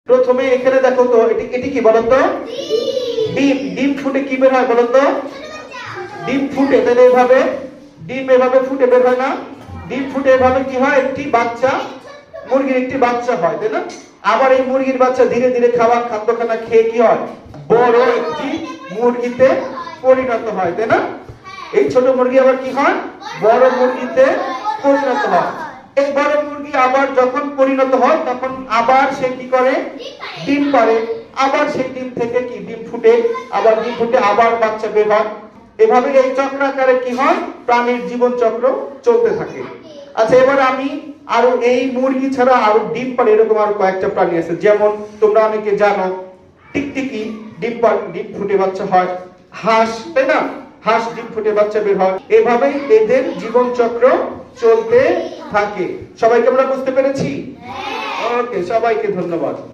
প্রথমে এখানে দেখো তো এটি কি বলো তো? ডিম। ডিম ফুটে কি বের হয় বলো তো? ডিম ফুটে, তাহলে এভাবে ডিম এভাবে ফুটে বের হয় না? ডিম ফুটে এভাবে কি হয়? একটি বাচ্চা, মুরগির একটি বাচ্চা হয়, তাই না? আবার এই মুরগির বাচ্চা ধীরে ধীরে খাদ্যখানা খেয়ে কি হয়? বড় একটি মুরগিতে পরিণত হয়, তাই না? এই ছোট মুরগি আবার কি হয়? বড় মুরগিতে পরিণত হয়। এই বড় মুরগি আবার যখন পরিণত হয় তখন আবার সে কি করে? ডিম পাড়ে। আবার সেই ডিম থেকে কি ডিম ফুটে, আবার ডিম ফুটে আবার বাচ্চা বের হয়। এভাবে এই চক্রাকারে কি হয়? প্রাণীর জীবন চক্র চলতে থাকে। আচ্ছা, এবার আমি আরো এই মুরগি ছাড়া আরো ডিম পাড়ে এরকম আরো কয়েকটা প্রাণী আছে, যেমন তোমরা অনেকে জানো টিকটিকি ডিম ফুটে বাচ্চা হয়, হাঁস, তাই না? হাঁস ডিম ফুটে বাচ্চা বের হয়। এভাবেই এদের জীবন চক্র চলতে থাকে। সবাইকে আমরা বুঝতে পেরেছি? ওকে, সবাইকে ধন্যবাদ।